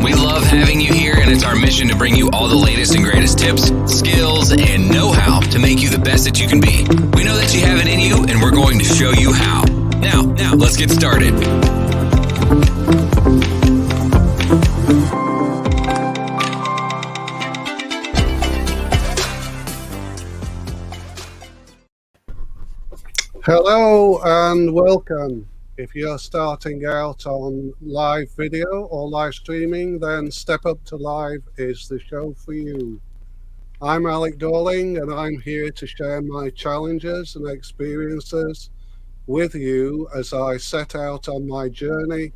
We love having you here, and it's our mission to bring you all the latest and greatest tips, skills, and know-how to make you the best that you can be. We know that you have it in you, and we're going to show you how. Now, let's get started. Hello and welcome. If you're starting out on live video or live streaming, then Step Up to Live is the show for you. I'm Alec Dorling, and I'm here to share my challenges and experiences with you as I set out on my journey,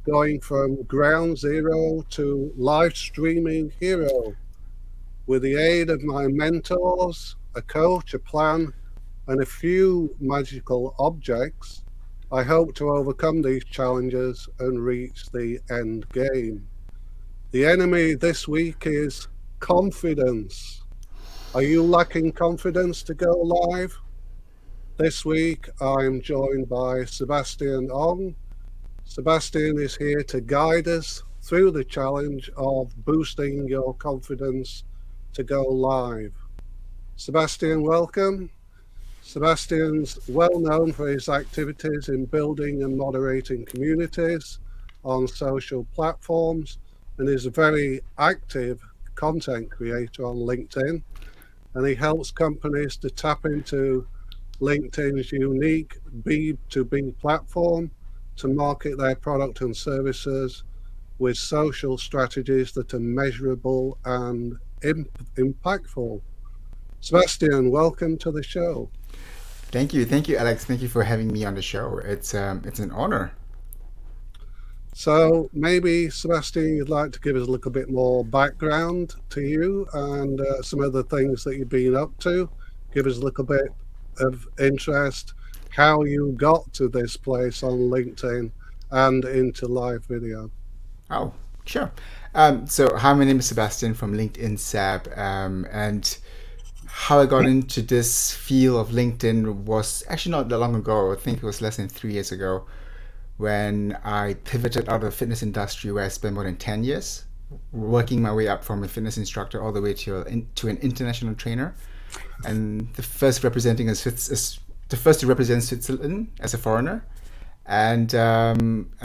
going from ground zero to live streaming hero. With the aid of my mentors, a coach, a plan, and a few magical objects, I hope to overcome these challenges and reach the end game. The enemy this week is confidence. Are you lacking confidence to go live? This week, I'm joined by Sebastian Ong. Sebastian is here to guide us through the challenge of boosting your confidence to go live. Sebastian, welcome. Sebastian's well known for his activities in building and moderating communities on social platforms, and is a very active content creator on LinkedIn. And he helps companies to tap into LinkedIn's unique B2B platform to market their product and services with social strategies that are measurable and impactful. Sebastian, welcome to the show. Thank you, Alex. Thank you for having me on the show. It's an honor. So maybe, Sebastian, you'd like to give us a little bit more background to you and some of the things that you've been up to. Give us a little bit of interest, how you got to this place on LinkedIn and into live video. Oh, sure. So hi, my name is Sebastian from LinkedIn Sab, and how I got into this field of LinkedIn was actually not that long ago. I think it was less than 3 years ago when I pivoted out of the fitness industry, where I spent more than 10 years working my way up from a fitness instructor all the way to an international trainer, and the first to represent Switzerland as a foreigner, and I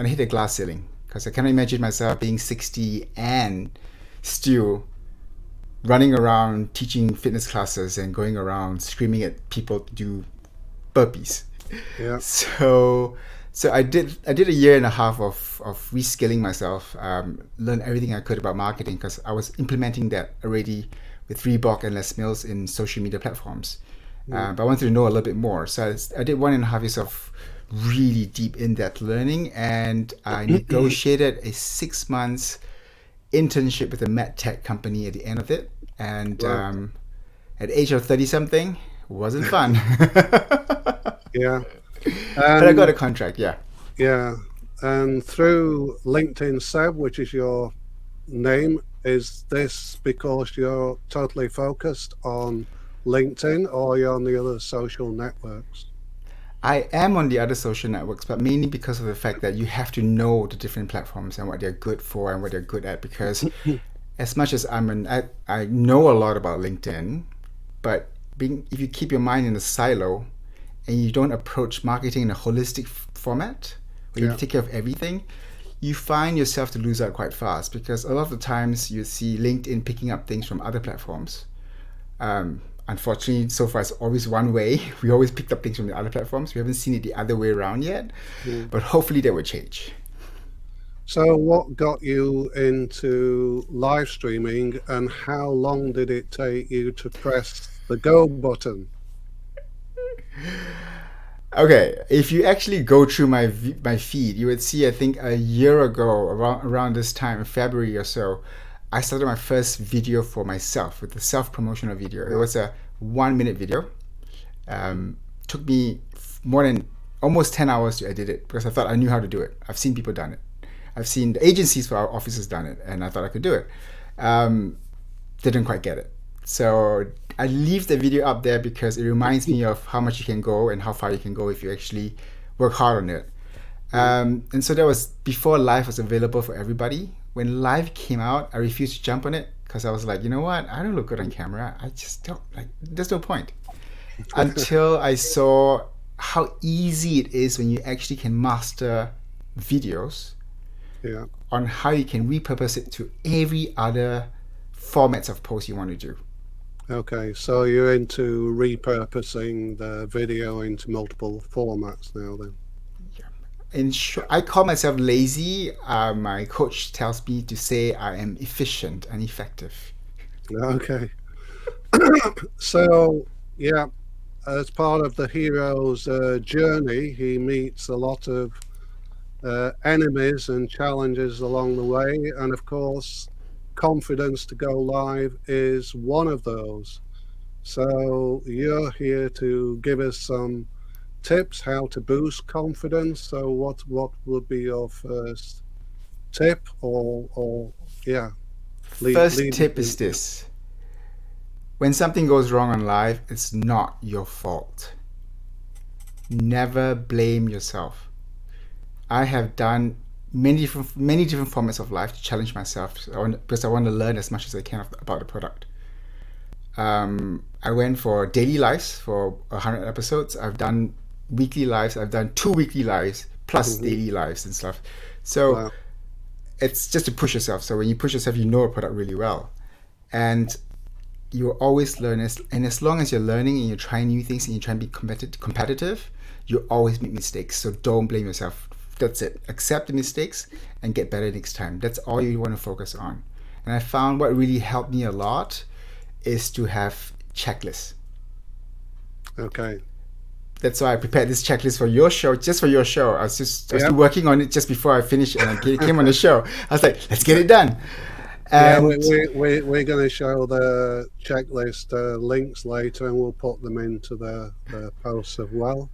hit a glass ceiling because I cannot imagine myself being 60 and still running around teaching fitness classes and going around screaming at people to do burpees. Yeah. So I did a year and a half of reskilling myself, learn everything I could about marketing, because I was implementing that already with Reebok and Les Mills in social media platforms. But I wanted to know a little bit more. So I did 1.5 years of really deep in-depth learning, and I negotiated a 6 months internship with a med tech company at the end of it, and at the age of 30-something, wasn't fun. Yeah. But I got a contract, yeah. Yeah. And through LinkedIn Seb, which is your name, is this because you're totally focused on LinkedIn, or you're on the other social networks? I am on the other social networks, but mainly because of the fact that you have to know the different platforms and what they're good for and what they're good at. Because as much as I know a lot about LinkedIn, but if you keep your mind in a silo and you don't approach marketing in a holistic format, where you take care of everything, you find yourself to lose out quite fast, because a lot of the times you see LinkedIn picking up things from other platforms. Unfortunately, so far it's always one way. We always picked up things from the other platforms. We haven't seen it the other way around yet, but hopefully that will change. So what got you into live streaming, and how long did it take you to press the go button? Okay, if you actually go through my feed, you would see, I think a year ago, around this time, February or so, I started my first video for myself with a self-promotional video. It was a 1-minute video. Took me more than almost 10 hours to edit it, because I thought I knew how to do it. I've seen people done it. I've seen the agencies for our offices done it, and I thought I could do it. Didn't quite get it. So I leave the video up there because it reminds me of how much you can go and how far you can go if you actually work hard on it. And so that was before Live was available for everybody. When Live came out, I refused to jump on it because I was like, you know what? I don't look good on camera. I just don't like. There's no point. Until I saw how easy it is when you actually can master videos Yeah. on how you can repurpose it to every other formats of posts you want to do. Okay, so you're into repurposing the video into multiple formats now then? In short, I call myself lazy. My coach tells me to say I am efficient and effective. Okay. So, yeah, as part of the hero's journey, he meets a lot of enemies and challenges along the way. And of course, confidence to go live is one of those. So, you're here to give us some tips how to boost confidence. So, what would be your first tip or yeah, First lead tip is this. When something goes wrong on live, it's not your fault. Never blame yourself. I have done many different formats of life to challenge myself because I want to learn as much as I can about the product. I went for daily lives for 100 episodes. I've done weekly lives. I've done 2 weekly lives plus daily lives and stuff. So Wow. it's just to push yourself. So when you push yourself, you know a product really well. And you always learn. And as long as you're learning and you're trying new things and you're trying to be competitive, you always make mistakes. So don't blame yourself. That's it. Accept the mistakes and get better next time. That's all you want to focus on. And I found what really helped me a lot is to have checklists. Okay. That's why I prepared this checklist for your show, just for your show. I was working on it just before I finished and I came on the show. I was like, let's get it done. And we're going to show the checklist links later, and we'll put them into the posts as well.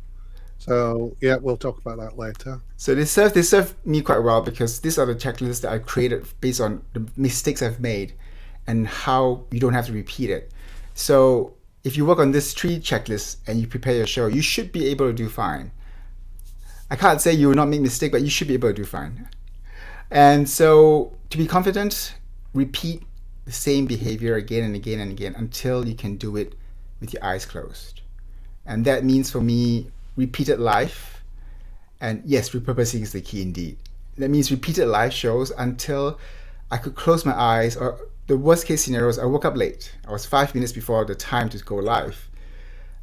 So yeah, we'll talk about that later. So they serve me quite well because these are the checklists that I created based on the mistakes I've made and how you don't have to repeat it. So if you work on these 3 checklists and you prepare your show, you should be able to do fine. I can't say you will not make mistakes, but you should be able to do fine. And so to be confident, repeat the same behavior again and again and again until you can do it with your eyes closed. And that means for me, repeated live. And yes, repurposing is the key indeed. That means repeated live shows until I could close my eyes, or the worst case scenario is I woke up late. I was 5 minutes before the time to go live.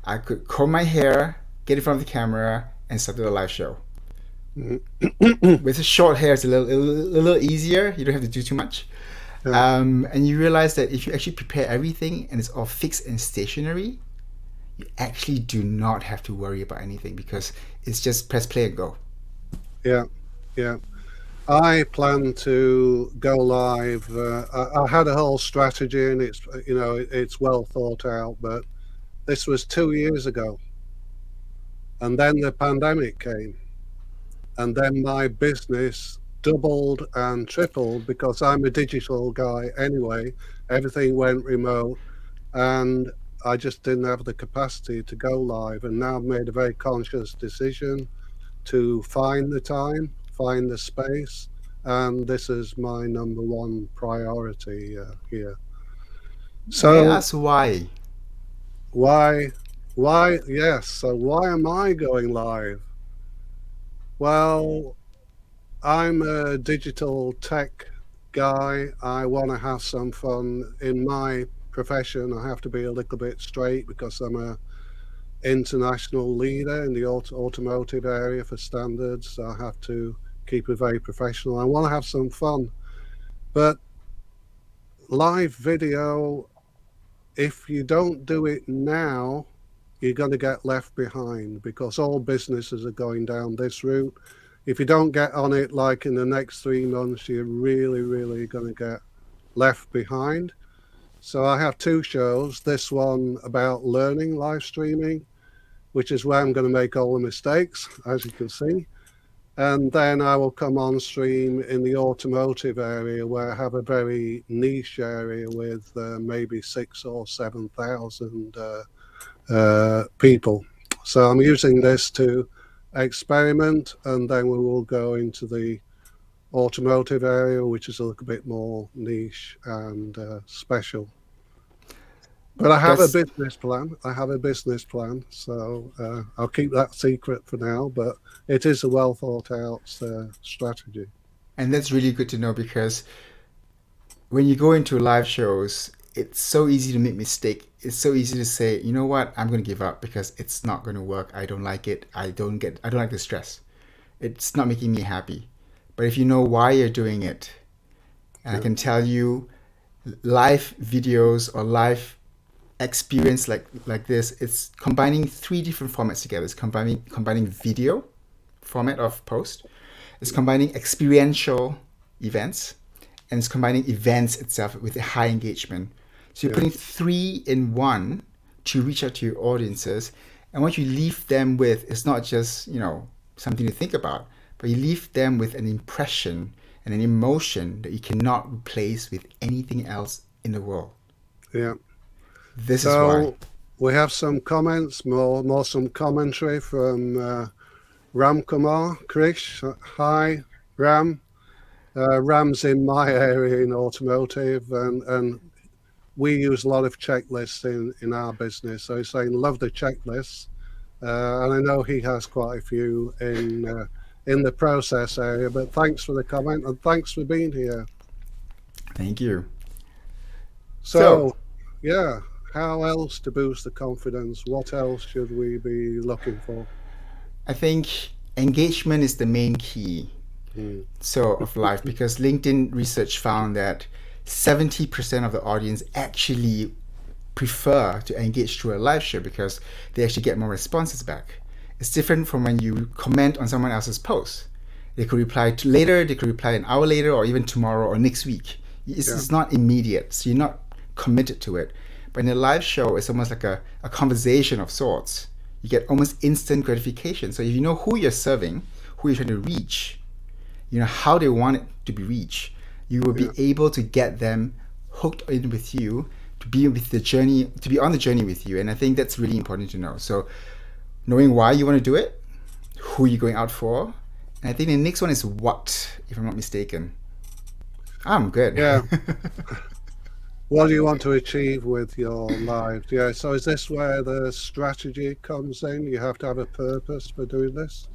I could comb my hair, get in front of the camera, and start the live show. With short hair, it's a little easier. You don't have to do too much. And you realize that if you actually prepare everything and it's all fixed and stationary, you actually do not have to worry about anything because it's just press play and go. Yeah. I plan to go live. I had a whole strategy, and it's well thought out. But this was 2 years ago, and then the pandemic came, and then my business doubled and tripled because I'm a digital guy anyway. Everything went remote, and I just didn't have the capacity to go live. And now I've made a very conscious decision to find the time, find the space, and this is my number one priority here. So may I ask why? Why? Yes. So why am I going live? Well, I'm a digital tech guy. I want to have some fun in my profession. I have to be a little bit straight because I'm a international leader in the automotive area for standards. So I have to keep it very professional. I want to have some fun, but live video, if you don't do it now, you're going to get left behind because all businesses are going down this route. If you don't get on it like in the next 3 months, you're really going to get left behind. So I have 2 shows. This one about learning live streaming, which is where I'm going to make all the mistakes, as you can see. And then I will come on stream in the automotive area where I have a very niche area with maybe 6,000 or 7,000 people. So I'm using this to experiment, and then we will go into the automotive area, which is a little bit more niche and special. But I have a business plan. So I'll keep that secret for now. But it is a well thought out strategy. And that's really good to know, because when you go into live shows, it's so easy to make mistake. It's so easy to say, you know what, I'm going to give up because it's not going to work. I don't like it. I don't like the stress. It's not making me happy. But if you know why you're doing it, and I can tell you, live videos or live experience like this, it's combining 3 different formats together. It's combining video format of post, it's combining experiential events, and it's combining events itself with a high engagement. So you're putting 3 in 1 to reach out to your audiences, and what you leave them with is not just, something to think about, but you leave them with an impression and an emotion that you cannot replace with anything else in the world. Yeah. This is why. We have some comments, more some commentary from Ram Kumar, Krish. Hi, Ram. Ram's in my area in automotive, and we use a lot of checklists in our business. So he's saying, love the checklists. And I know he has quite a few in the process area, but thanks for the comment and thanks for being here. Thank you. So yeah, how else to boost the confidence? What else should we be looking for? I think engagement is the main key of life, because LinkedIn research found that 70% of the audience actually prefer to engage through a live show because they actually get more responses back. It's different from when you comment on someone else's post. They could reply later, they could reply an hour later, or even tomorrow or next week. It's not immediate, so you're not committed to it. But in a live show, it's almost like a conversation of sorts. You get almost instant gratification. So if you know who you're serving, who you're trying to reach, how they want it to be reached, you will be able to get them hooked in with you, to be on the journey with you. And I think that's really important to know. So knowing why you want to do it, who you're going out for, and I think the next one is what, if I'm not mistaken. I'm good. Yeah. What do you want to achieve with your live? Yeah, so is this where the strategy comes in? You have to have a purpose for doing this?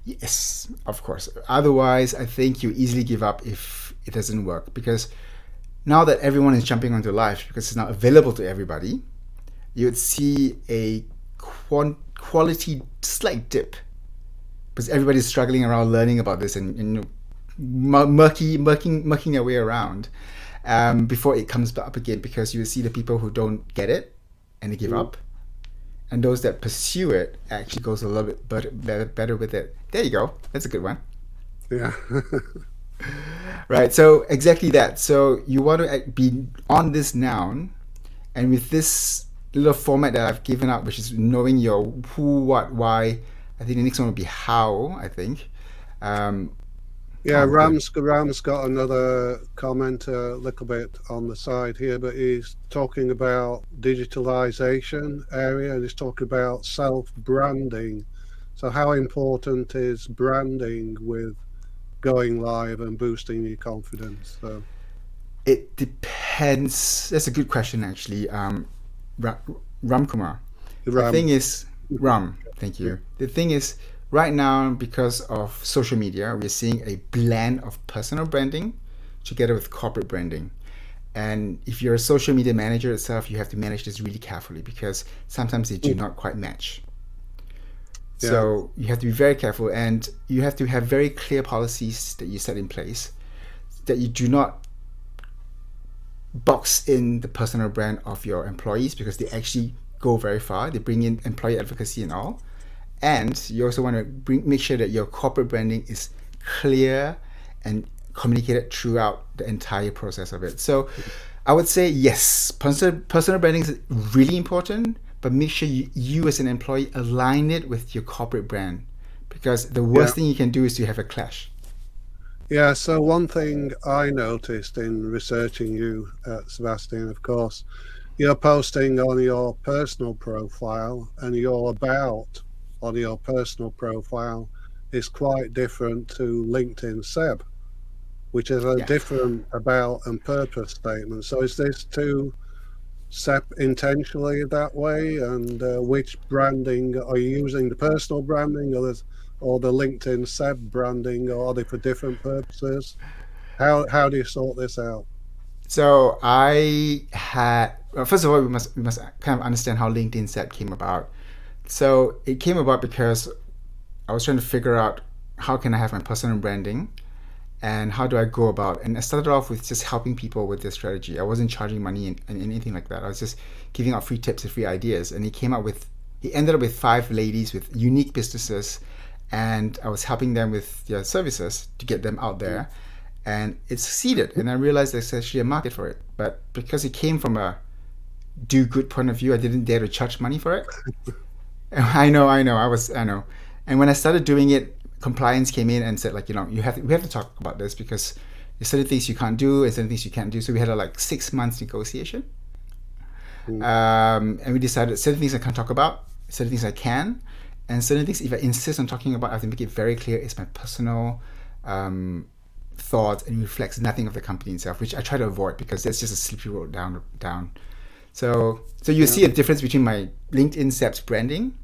Yes, of course. Otherwise, I think you easily give up if it doesn't work, because now that everyone is jumping onto live because it's now available to everybody, you would see a quality slight dip because everybody's struggling around learning about this and murking their way around before it comes up again, because you will see the people who don't get it and they give up, and those that pursue it actually goes a little bit better with it. There you go. That's a good one. Yeah. Right. So exactly that. So you want to be on this noun, and with this little format that I've given up, which is knowing your who, what, why. I think the next one would be how. I think. Ram's got another comment a little bit on the side here, but he's talking about digitalization area, and he's talking about self-branding. So how important is branding with going live and boosting your confidence? So it depends. That's a good question, actually. Ram Kumar. The thing is, Ram, thank you. The thing is, right now, because of social media, we're seeing a blend of personal branding together with corporate branding. And if you're a social media manager itself, you have to manage this really carefully because sometimes they do not quite match. So you have to be very careful, and you have to have very clear policies that you set in place, that you do not box in the personal brand of your employees, because they actually go very far. They bring in employee advocacy and all. And you also want to make sure that your corporate branding is clear and communicated throughout the entire process of it. So I would say, yes, personal branding is really important, but make sure you as an employee align it with your corporate brand, because the worst thing you can do is to have a clash. Yeah, so one thing I noticed in researching you, Sebastian, of course, you're posting on your personal profile and you're about on your personal profile is quite different to LinkedIn Seb, which is a Yeah. different about and purpose statement. So is this to set intentionally that way? And which branding are you using? The personal branding or the LinkedIn Seb branding, or are they for different purposes? How do you sort this out? So I had well, first of all, we must kind of understand how LinkedIn Set came about. So it came about because I was trying to figure out how can I have my personal branding and how do I go about. And I started off with just helping people with their strategy. I wasn't charging money and anything like that. I was just giving out free tips and free ideas. And he ended up with 5 ladies with unique businesses, and I was helping them with their services to get them out there, and it succeeded. And I realized there's actually a market for it. But because it came from a do good point of view, I didn't dare to charge money for it. I know, I know. And when I started doing it, compliance came in and said, like, we have to talk about this because there's certain things you can't do and certain things you can't do. So we had a 6 months negotiation. And we decided certain things I can't talk about, certain things I can, and certain things, if I insist on talking about, I have to make it very clear it's my personal thoughts and reflects nothing of the company itself, which I try to avoid because that's just a slippery road down. So you see a difference between my LinkedIn Seb's branding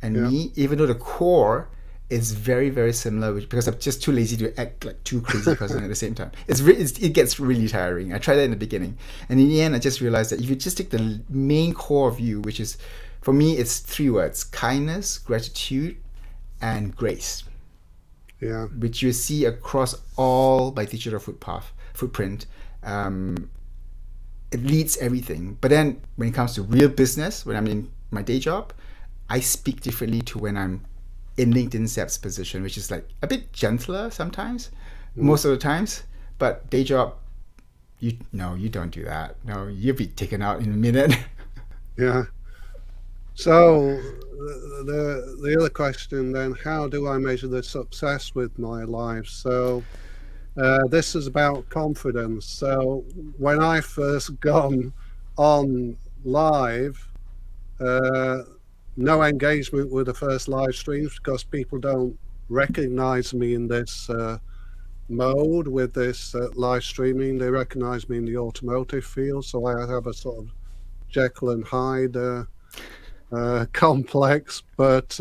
and me, even though the core is very, very similar, because I'm just too lazy to act like two crazy person at the same time. It gets really tiring. I tried that in the beginning. And in the end, I just realized that if you just take the main core of you, which is, for me, it's 3 words: kindness, gratitude, and grace. Yeah. Which you see across all my digital footprint. It leads everything. But then when it comes to real business, when I'm in my day job, I speak differently to when I'm in LinkedIn Seb's position, which is like a bit gentler sometimes, most of the times. But day job, you don't do that. No, you'll be taken out in a minute. Yeah. So the other question then, how do I measure the success with my live? So this is about confidence. So when I first gone on live, no engagement with the first live streams because people don't recognize me in this mode with this live streaming. They recognize me in the automotive field. So I have a sort of Jekyll and Hyde complex, but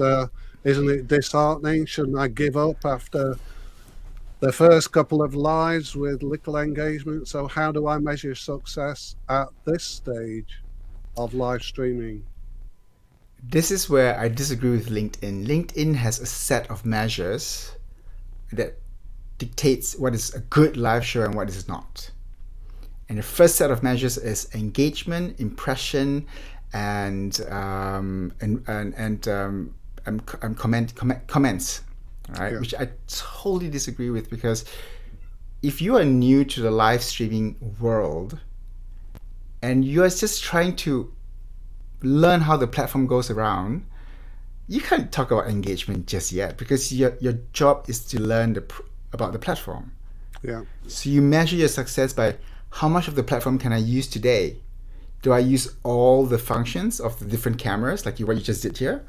isn't it disheartening? Shouldn't I give up after the first couple of lives with little engagement? So how do I measure success at this stage of live streaming? This is where I disagree with LinkedIn. LinkedIn has a set of measures that dictates what is a good live show and what is not. And the first set of measures is engagement, impression, and comments, right? Yeah. Which I totally disagree with, because if you are new to the live streaming world and you are just trying to learn how the platform goes around, you can't talk about engagement just yet, because your job is to learn about the platform. Yeah. So you measure your success by how much of the platform can I use today? Do I use all the functions of the different cameras, like what you just did here,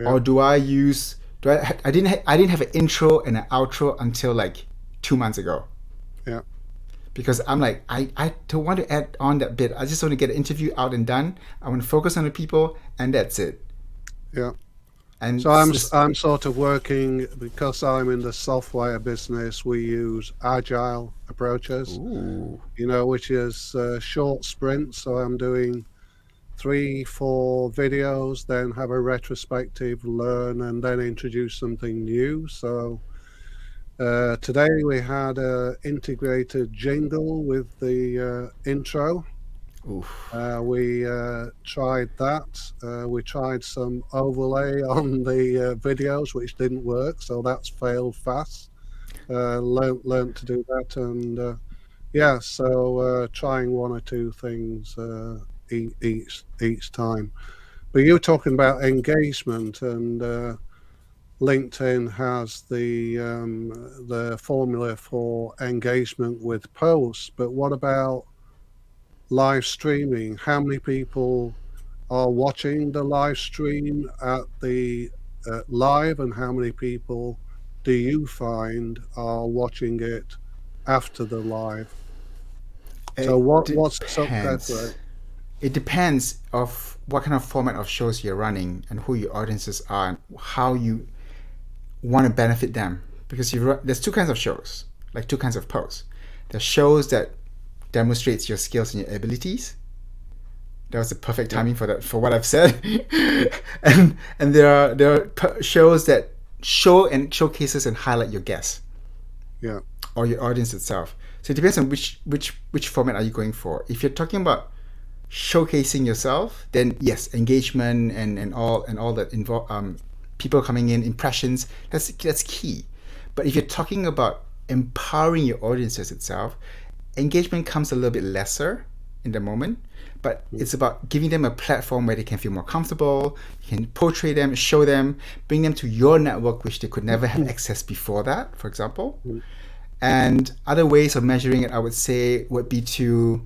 or do I use? I didn't have an intro and an outro until like 2 months ago. Yeah. Because I'm like, I don't want to add on that bit. I just want to get an interview out and done. I want to focus on the people, and that's it. Yeah. And so I'm sort of working, because I'm in the software business. We use agile approaches, which is short sprints. So I'm doing 3-4 videos, then have a retrospective, learn, and then introduce something new. So today we had an integrated jingle with the intro. We tried that. We tried some overlay on the videos, which didn't work, so that's failed fast. Learned to do that, and so trying 1 or 2 things each time. But you're talking about engagement, and LinkedIn has the formula for engagement with posts. But what about live streaming? How many people are watching the live stream at the live, and how many people do you find are watching it after the live? So It what's the success rate? depends. It depends of what kind of format of shows you're running and who your audiences are and how you want to benefit them. Because there's two kinds of shows, like two kinds of posts. There's shows that demonstrates your skills and your abilities. That was the perfect Yeah, timing for that, for what I've said. And there are shows that show and showcases and highlight your guests yeah, or your audience itself. So it depends on which format are you going for. If you're talking about showcasing yourself, then yes, engagement and all that involve people coming in, impressions. That's key. But if you're talking about empowering your audiences itself, engagement comes a little bit lesser in the moment. But it's about giving them a platform where they can feel more comfortable. You can portray them, show them, bring them to your network, which they could never have access before that, for example. And other ways of measuring it, I would say, would be to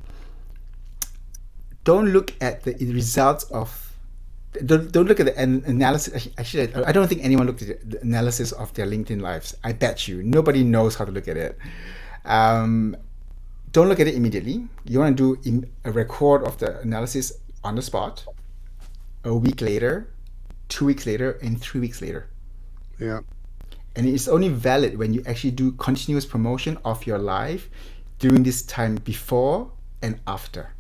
don't look at the results of don't look at the analysis. Actually, I don't think anyone looked at the analysis of their LinkedIn lives. I bet you nobody knows how to look at it. Um, don't look at it immediately. You want to do a record of the analysis on the spot, a week later, 2 weeks later, and 3 weeks later. yeah. And it's only valid when you actually do continuous promotion of your live during this time before and after.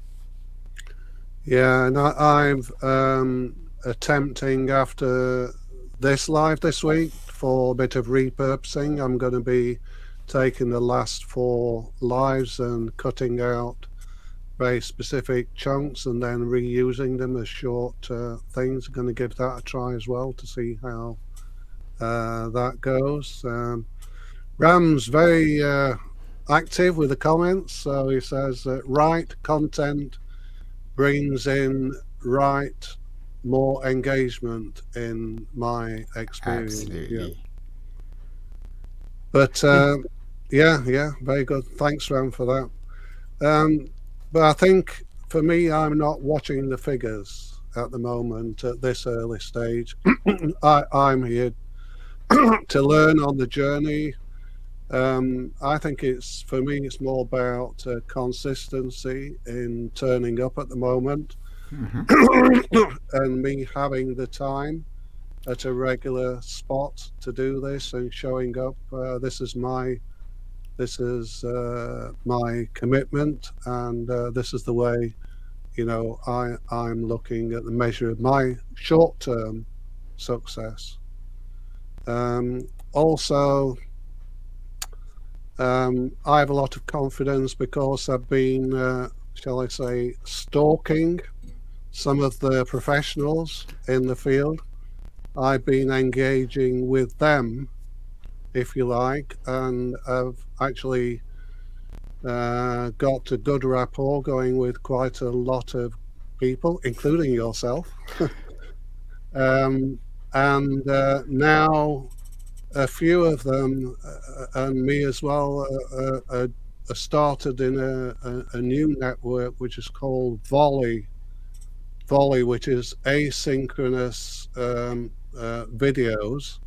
Yeah, and I'm attempting after this live this week for a bit of repurposing. I'm going to be taking the last 4 lives and cutting out very specific chunks and then reusing them as short things. I'm going to give that a try as well to see how that goes. Ram's very active with the comments, so he says that right content brings in more engagement in my experience. Yeah. Absolutely. But yeah, very good. Thanks, Ram, for that. But I think for me, I'm not watching the figures at the moment at this early stage. I'm here to learn on the journey. I think for me, it's more about consistency in turning up at the moment and me having the time at a regular spot to do this and showing up. This is my commitment, and this is the way, I'm looking at the measure of my short-term success. Also, I have a lot of confidence because I've been, shall I say, stalking some of the professionals in the field. I've been engaging with them, if you like, and I've actually got a good rapport going with quite a lot of people, including yourself. And now a few of them and me as well are started in a new network which is called Volley, which is asynchronous videos.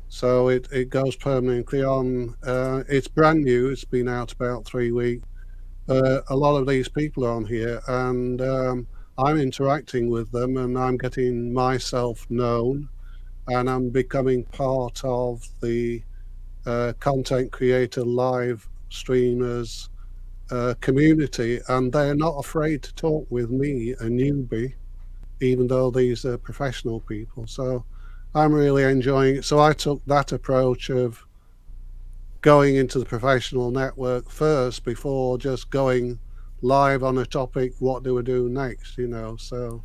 So it goes permanently on. It's brand new. It's been out about 3 weeks. A lot of these people are on here, and I'm interacting with them, and I'm getting myself known, and I'm becoming part of the content creator live streamers community, and they're not afraid to talk with me, a newbie, even though these are professional people. So I'm really enjoying it. So I took that approach of going into the professional network first before just going live on a topic. What do we do next? So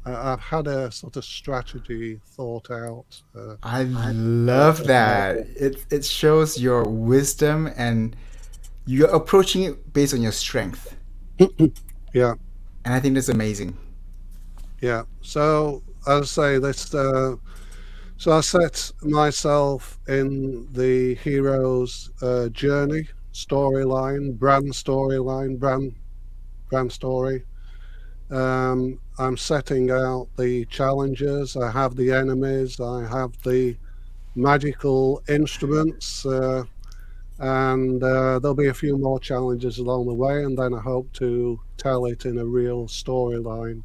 I've had a sort of strategy thought out. I love that. It shows your wisdom and you're approaching it based on your strength. Yeah, And I think that's amazing. yeah. So as I say, so I set myself in the hero's journey, storyline, brand story, I'm setting out the challenges. I have the enemies. I have the magical instruments. And there'll be a few more challenges along the way, and then I hope to tell it in a real storyline.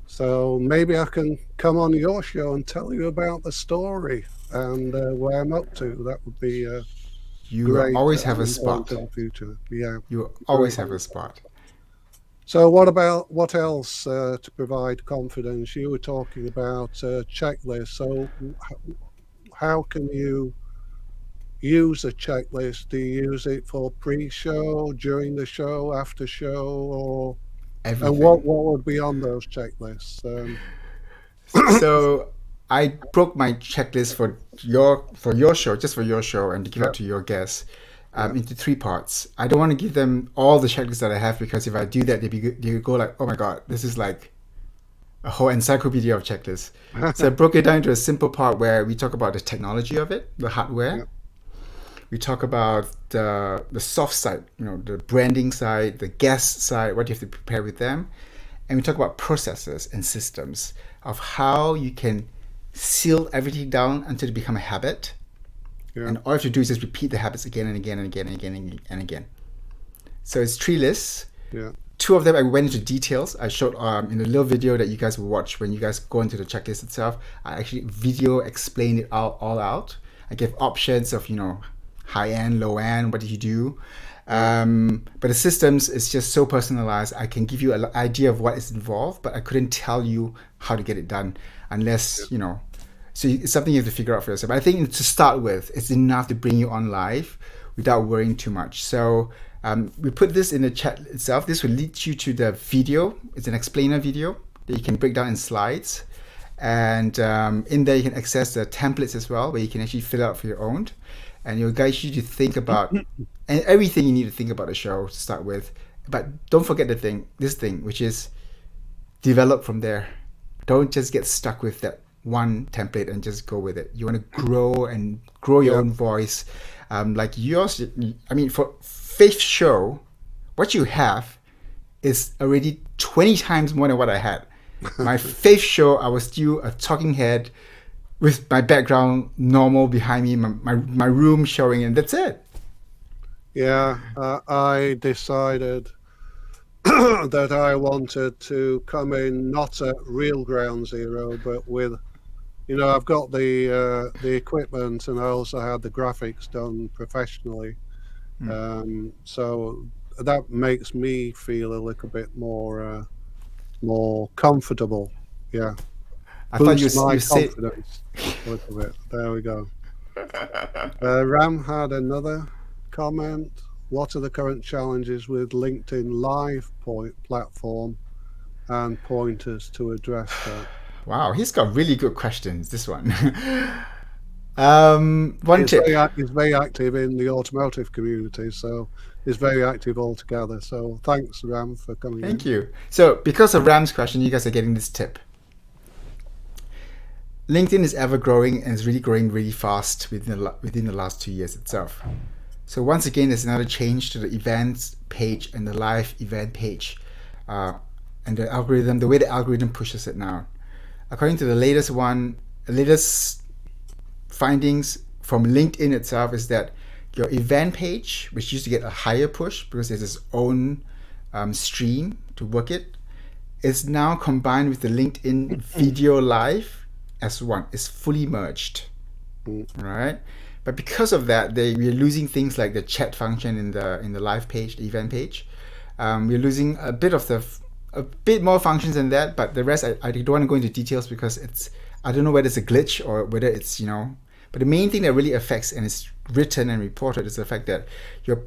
So maybe I can come on your show and tell you about the story and where I'm up to. That would be You great. always have a and going spot. to the future. Yeah. You always have a spot. So what else to provide confidence? You were talking about checklists. So how can you use a checklist? Do you use it for pre-show, during the show, after show, or and Everything. what would be on those checklists? So I broke my checklist for your show, just for your show, and to give out to your guests, into 3 parts. I don't want to give them all the checklists that I have, because if I do that, they go like, oh my god, this is like a whole encyclopedia of checklists. So I broke it down into a simple part where we talk about the technology of it, the hardware. Yeah. We talk about the soft side, the branding side, the guest side, what you have to prepare with them. And we talk about processes and systems of how you can seal everything down until it become a habit. Yeah. And all you have to do is just repeat the habits again and again and again and again and again. So it's 3 lists. Yeah. 2 of them I went into details. I showed in a little video that you guys will watch when you guys go into the checklist itself. I actually video explained it all out. I gave options of, high end, low end, what did you do? But the systems is just so personalized. I can give you an idea of what is involved, but I couldn't tell you how to get it done unless, so it's something you have to figure out for yourself. But I think to start with, it's enough to bring you on live without worrying too much. So we put this in the chat itself. This will lead you to the video. It's an explainer video that you can break down in slides. And in there, you can access the templates as well, where you can actually fill out for your own. And it'll guide you to think about and everything you need to think about the show to start with. But don't forget this thing, which is develop from there. Don't just get stuck with that one template and just go with it. You want to grow your own voice. Like yours, for Faith Show, what you have is already 20 times more than what I had. My Faith Show, I was still a talking head with my background normal behind me, my room showing, and that's it. Yeah, I decided that I wanted to come in not at real ground zero, but with, I've got the equipment, and I also had the graphics done professionally. So that makes me feel a little bit more comfortable. Yeah. I thought Boost my you said confidence a little bit. There we go. Ram had another comment. What are the current challenges with LinkedIn Live platform and pointers to address that? Wow, he's got really good questions, this one. One tip. He's very active in the automotive community, so he's very active altogether. So thanks, Ram, for coming in. Thank you. So because of Ram's question, you guys are getting this tip. LinkedIn is ever growing and is really growing really fast within the last 2 years itself. So once again, there's another change to the events page and the live event page, and the algorithm, the way the algorithm pushes it now. According to the latest findings from LinkedIn itself, is that your event page, which used to get a higher push because there's its own stream to work it, is now combined with the LinkedIn video live as one. It's fully merged, right? But because of that, we're losing things like the chat function in the live page, the event page. We're losing a bit more functions than that, but the rest I don't want to go into details because I don't know whether it's a glitch or whether it's But the main thing that really affects and is written and reported is the fact that your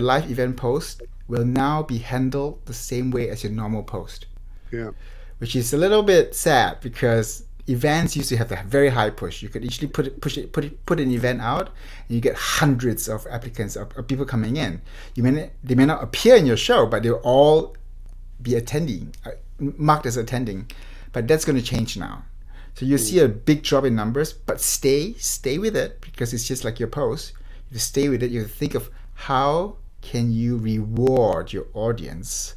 live event post, will now be handled the same way as your normal post. Yeah. Which is a little bit sad because events used to have a very high push. You could easily put an event out, and you get hundreds of applicants of people coming in. They may not appear in your show, but they'll all be attending, marked as attending. But that's going to change now. So you see a big drop in numbers, but stay with it because it's just like your post. You stay with it. You think of how can you reward your audience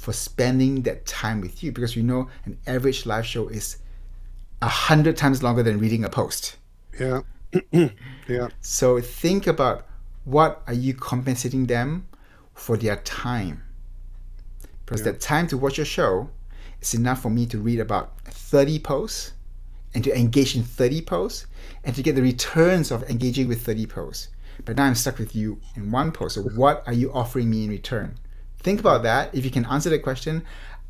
for spending that time with you, because we know an average live show is 100 times longer than reading a post. Yeah. Yeah. So think about, what are you compensating them for their time? Because that time to watch your show is enough for me to read about 30 posts and to engage in 30 posts and to get the returns of engaging with 30 posts. But now I'm stuck with you in one post. So what are you offering me in return? Think about that. If you can answer that question,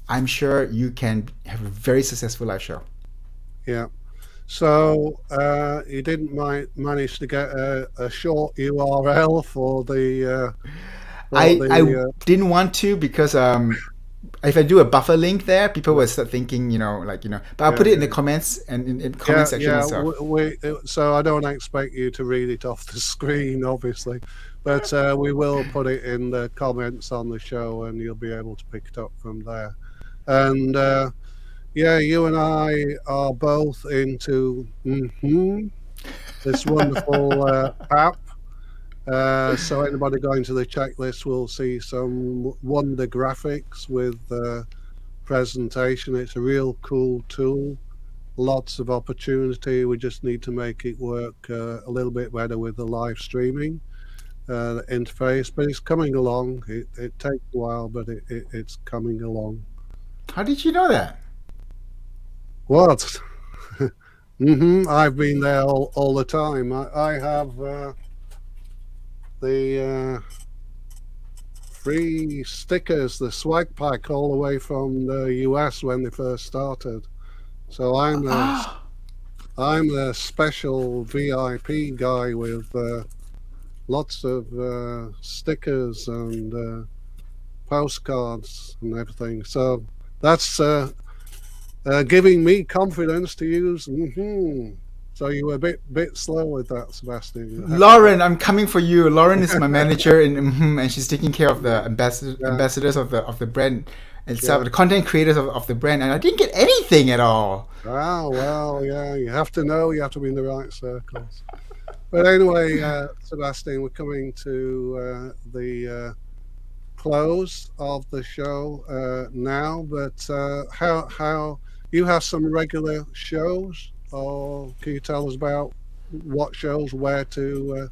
I'm sure you can have a very successful live show. Yeah. So you didn't manage to get a short URL for the. I didn't want to, because if I do a buffer link there, people will start thinking, but I'll put it in the comments and in comment section and stuff. So I don't expect you to read it off the screen, obviously, but we will put it in the comments on the show, and you'll be able to pick it up from there. And you and I are both into this wonderful app. So anybody going to the checklist will see some wonder graphics with presentation. It's a real cool tool. Lots of opportunity. We just need to make it work a little bit better with the live streaming interface. But it's coming along. It takes a while, but it's coming along. How did you know that? What? I've been there all the time. I have the free stickers, the swag pack, all the way from the US when they first started. So I'm a special VIP guy with lots of stickers and postcards and everything. So that's giving me confidence to use. So you were a bit slow with that, Sebastian. Lauren, I'm coming for you. Lauren is my manager, and she's taking care of the ambassadors of the brand and stuff, the content creators of the brand, and I didn't get anything at all. Ah, well, yeah, you have to know. You have to be in the right circles. But anyway, Sebastian, we're coming to the close of the show now. But how you have some regular shows? Or can you tell us about what shows, where to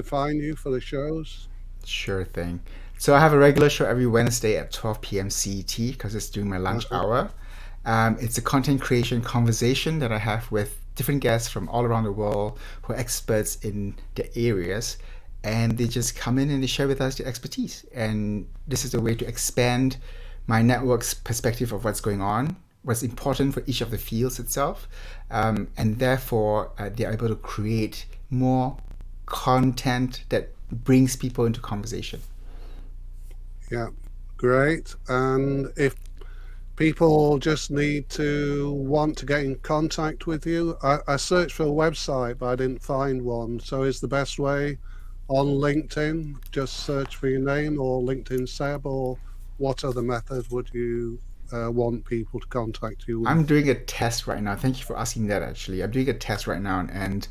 find you for the shows? Sure thing. So I have a regular show every Wednesday at 12 p.m. CET, because it's during my lunch hour. It's a content creation conversation that I have with different guests from all around the world who are experts in their areas, and they just come in and they share with us their expertise. And this is a way to expand my network's perspective of what's going on, what's important for each of the fields itself, and therefore they're able to create more content that brings people into conversation. Yeah, great. And if people just want to get in contact with you, I searched for a website, but I didn't find one. So is the best way on LinkedIn? Just search for your name, or LinkedIn Seb, or what other method would you want people to contact you with? I'm doing a test right now. Thank you for asking that, actually. I'm doing a test right now, and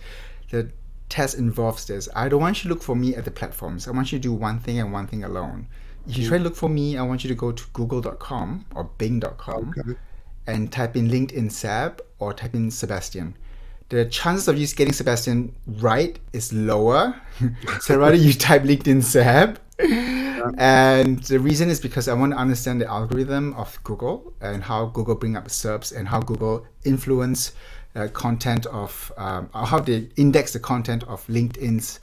the test involves this. I don't want you to look for me at the platforms. I want you to do one thing and one thing alone. If you try to look for me, I want you to go to google.com or bing.com and type in LinkedIn Seb or type in Sebastian. The chances of you getting Sebastian right is lower. So rather you type LinkedIn Seb. And the reason is because I want to understand the algorithm of Google and how Google bring up SERPs and how Google influence content of how they index the content of LinkedIn's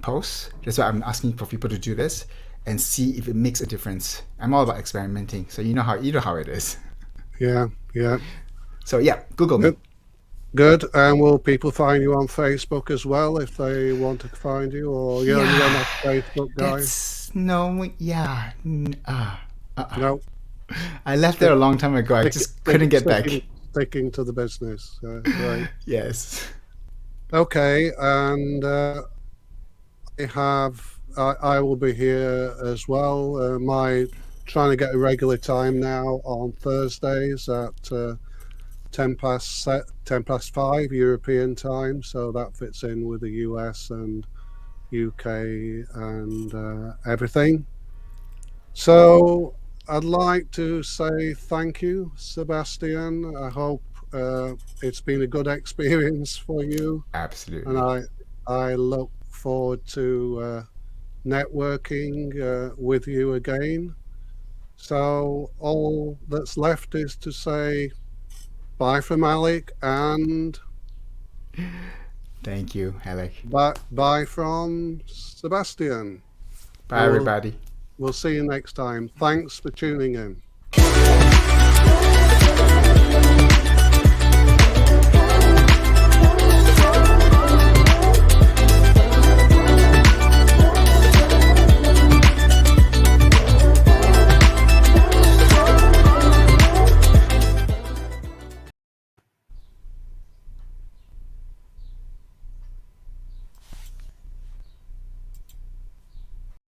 posts. That's why I'm asking for people to do this and see if it makes a difference. I'm all about experimenting, so you know how it is. Yeah. So yeah, Google me. Good. And will people find you on Facebook as well if they want to find you, or you're not a Facebook guy? No. I left Stick- there a long time ago. I just couldn't get back. Sticking to the business. Right. Yes. Okay. And I will be here as well. Trying to get a regular time now on Thursdays at 10 past 5 European time, so that fits in with the US and UK and everything. So I'd like to say thank you, Sebastian. I hope it's been a good experience for you, Absolutely. and I look forward to networking with you again. So all that's left is to say bye from Alec and Thank you, Alec. bye from Sebastian. Bye, We'll everybody. we'll see you next time. Thanks for tuning in.